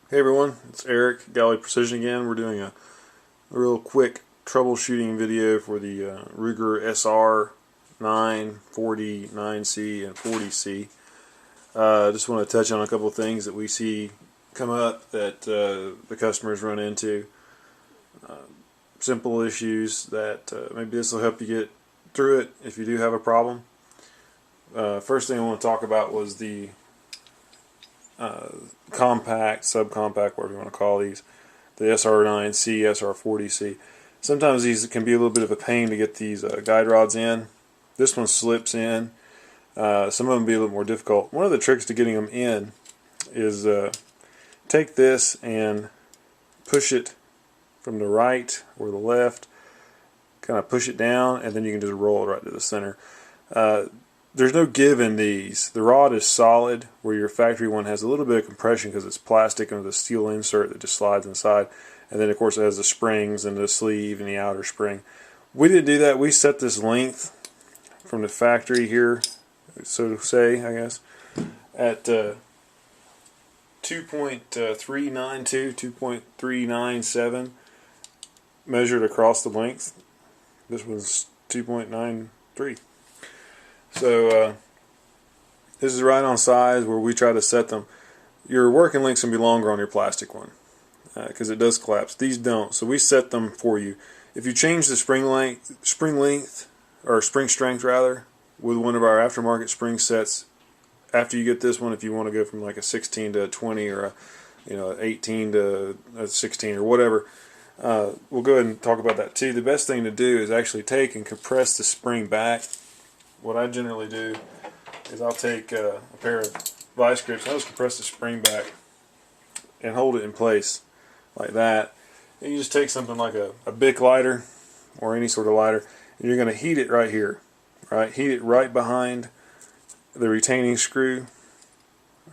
Hey everyone, it's Eric, Galley Precision again. We're doing a real quick troubleshooting video for the Ruger SR9, 9C, and 40C. Just want to touch on a couple of things that we see come up that the customers run into. Simple issues that maybe this will help you get through it if you do have a problem. First thing I want to talk about was the compact, subcompact, whatever you want to call these, the SR9c, SR40c. Sometimes these can be a little bit of a pain to get these guide rods in. This one slips in. Some of them be a little more difficult. One of the tricks to getting them in is take this and push it from the right or the left, kind of push it down, and then you can just roll it right to the center. There's no give in these. The rod is solid, where your factory one has a little bit of compression because it's plastic and with a steel insert that just slides inside. And then of course it has the springs and the sleeve and the outer spring. We didn't do that. We set this length from the factory here, so to say, I guess, at 2.392, 2.397 measured across the length. This was 2.93. So this is right on size where we try to set them. Your working length's going to be longer on your plastic one because it does collapse. These don't, so we set them for you. If you change the spring length, or spring strength rather, with one of our aftermarket spring sets, after you get this one, if you want to go from like a 16 to a 20 or a 18 to a 16 or whatever, we'll go ahead and talk about that too. The best thing to do is actually take and compress the spring back. What I generally do is I'll take a pair of vice grips and I'll just compress the spring back and hold it in place like that. And you just take something like a Bic lighter or any sort of lighter, and you're going to heat it right here. Right? Heat it right behind the retaining screw.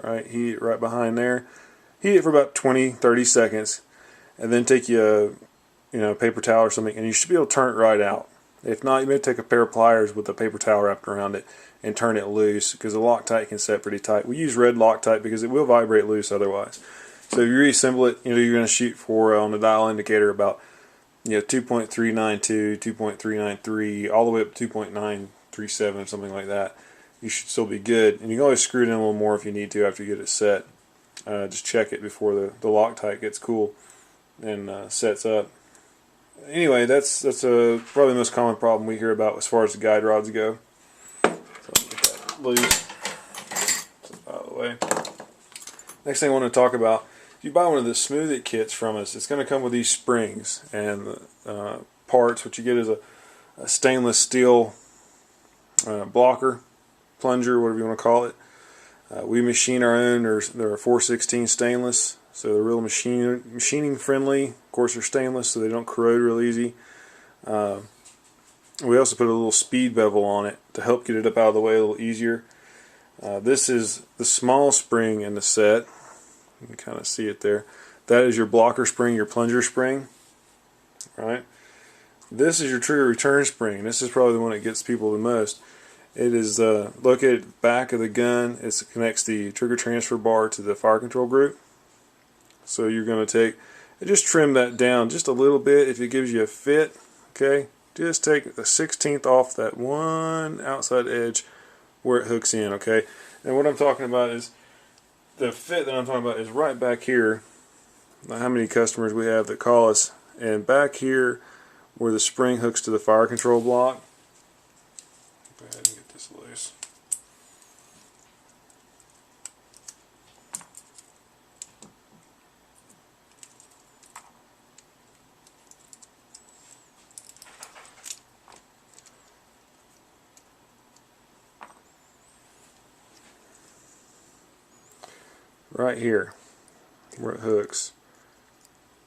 Right? Heat it right behind there. Heat it for about 20-30 seconds, and then take you a paper towel or something, and you should be able to turn it right out. If not, you may take a pair of pliers with a paper towel wrapped around it and turn it loose, because the Loctite can set pretty tight. We use red Loctite because it will vibrate loose otherwise. So if you reassemble it, you're going to shoot for on the dial indicator about 2.392, 2.393, all the way up to 2.937, something like that. You should still be good, and you can always screw it in a little more if you need to after you get it set. Just check it before the Loctite gets cool and sets up. Anyway, that's probably the most common problem we hear about as far as the guide rods go. So I'll get that loose. Out of the way. Next thing I want to talk about, if you buy one of the Smooth It kits from us, it's going to come with these springs and parts. What you get is a stainless steel blocker, plunger, whatever you want to call it. We machine our own. They're 416 stainless. So they're real machining friendly. Of course, they're stainless, so they don't corrode real easy. We also put a little speed bevel on it to help get it up out of the way a little easier. This is the small spring in the set. You can kind of see it there. That is your blocker spring, your plunger spring. Right? This is your trigger return spring. This is probably the one that gets people the most. It is located at the back of the gun. It connects the trigger transfer bar to the fire control group. So you're going to take and just trim that down just a little bit if it gives you a fit. Okay, just take a 1/16 off that one outside edge where it hooks in. Okay, and what I'm talking about is the fit that I'm talking about is right back here. Now, how many customers we have that call us, and back here where the spring hooks to the fire control block. Go ahead and get this loose. Right here where it hooks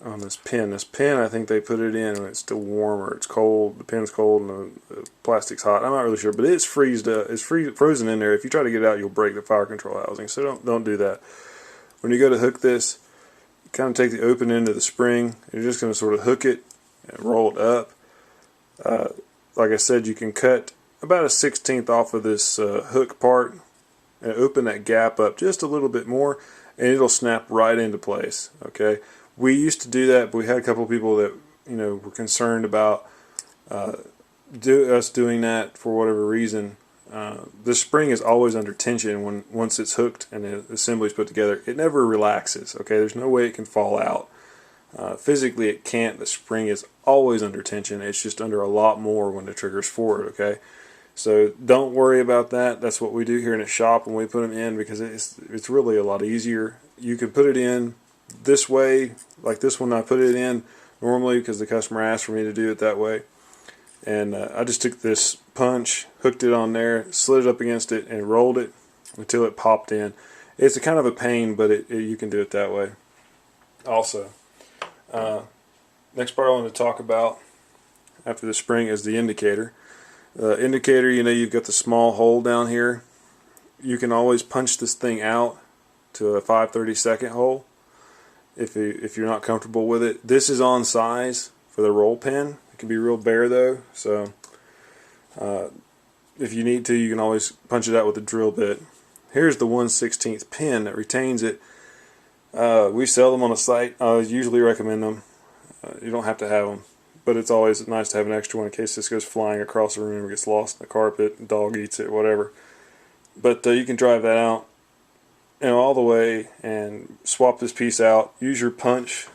on this pin. This pin, I think they put it in when it's still warm or it's cold. The pin's cold and the plastic's hot. I'm not really sure, but it's frozen in there. If you try to get it out, you'll break the fire control housing. So don't do that. When you go to hook this, you kind of take the open end of the spring. You're just going to sort of hook it and roll it up. Like I said, you can cut about a 1/16 off of this hook part and open that gap up just a little bit more, and it'll snap right into place. Okay, we used to do that, but we had a couple of people that were concerned about us doing that for whatever reason. The spring is always under tension once it's hooked and the assembly is put together. It never relaxes. Okay, there's no way it can fall out. Physically it can't. The spring is always under tension. It's just under a lot more when the trigger's forward. Okay, so don't worry about that. That's what we do here in the shop when we put them in, because it's really a lot easier. You can put it in this way, like this one I put it in normally because the customer asked for me to do it that way. And I just took this punch, hooked it on there, slid it up against it, and rolled it until it popped in. It's a kind of a pain, but you can do it that way. Also, next part I want to talk about after the spring is the indicator. The indicator, you've got the small hole down here. You can always punch this thing out to a 5/32 hole if you're not comfortable with it. This is on size for the roll pin. It can be real bare though, so if you need to, you can always punch it out with a drill bit. Here's the 1/16 pin that retains it. We sell them on the site. I usually recommend them. You don't have to have them, but it's always nice to have an extra one in case this goes flying across the room or gets lost in the carpet, the dog eats it, whatever. But you can drive that out all the way and swap this piece out. Use your punch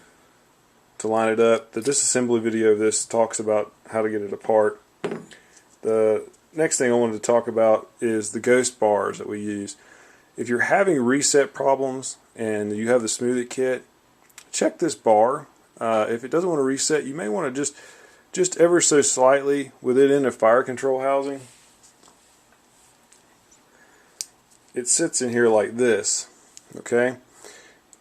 to line it up. The disassembly video of this talks about how to get it apart. The next thing I wanted to talk about is the ghost bars that we use. If you're having reset problems and you have the Smooth It kit, check this bar. If it doesn't want to reset, you may want to just ever so slightly with it in a fire control housing. It sits in here like this. Okay,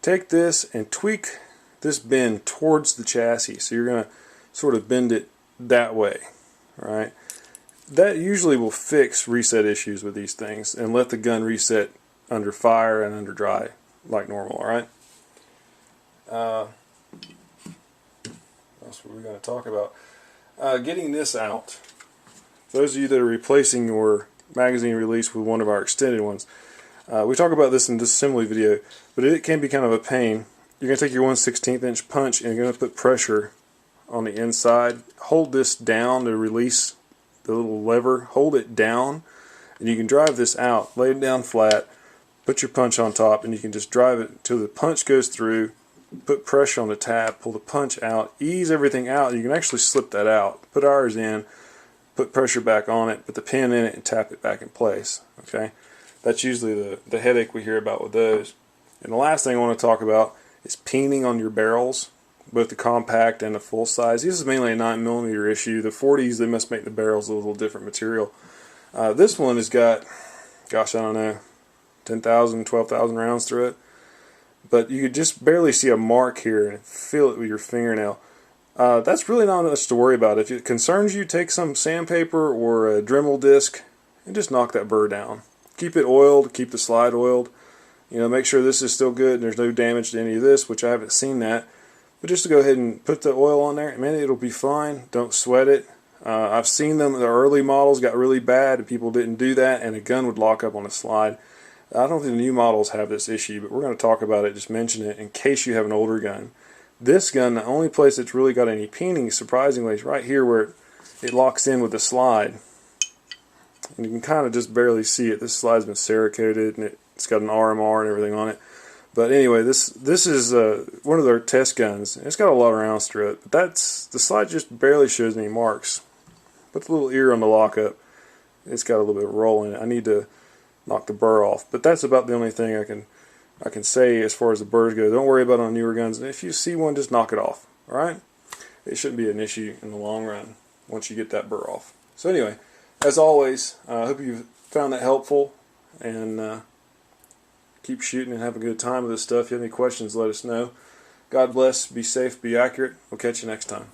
take this and tweak this bend towards the chassis, so you're going to sort of bend it that way. Right, that usually will fix reset issues with these things and let the gun reset under fire and under dry like normal. Alright, that's what we're going to talk about. Getting this out. Those of you that are replacing your magazine release with one of our extended ones, we talk about this in this assembly video, but it can be kind of a pain. You're going to take your 1/16 inch punch and you're going to put pressure on the inside. Hold this down to release the little lever. Hold it down and you can drive this out. Lay it down flat, put your punch on top, and you can just drive it until the punch goes through. Put pressure on the tab, pull the punch out, ease everything out. You can actually slip that out. Put ours in, put pressure back on it, put the pin in it, and tap it back in place. Okay, that's usually the headache we hear about with those. And the last thing I want to talk about is peening on your barrels, both the compact and the full size. This is mainly a 9mm issue. The 40s, they must make the barrels a little different material. This one has got, gosh, I don't know, 10,000, 12,000 rounds through it. But you could just barely see a mark here and feel it with your fingernail. That's really not much to worry about. If it concerns you, take some sandpaper or a Dremel disc and just knock that burr down. Keep it oiled, keep the slide oiled. Make sure this is still good and there's no damage to any of this, which I haven't seen that. But just to go ahead and put the oil on there, man, it'll be fine. Don't sweat it. I've seen them, the early models got really bad and people didn't do that and a gun would lock up on a slide. I don't think the new models have this issue, but we're going to talk about it, just mention it in case you have an older gun. This gun, the only place that's really got any peening, surprisingly, is right here where it locks in with the slide. And you can kind of just barely see it. This slide's been Cerakoted and it's got an RMR and everything on it. But anyway, this is one of their test guns. It's got a lot of rounds through it, but the slide just barely shows any marks. Put the little ear on the lockup. It's got a little bit of roll in it. I need to knock the burr off, but that's about the only thing I can say as far as the burrs go. Don't worry about it on newer guns. If you see one, just knock it off. All right, it shouldn't be an issue in the long run once you get that burr off. So anyway, as always, I hope you found that helpful, and keep shooting and have a good time with this stuff. If you have any questions, let us know. God bless. Be safe. Be accurate. We'll catch you next time.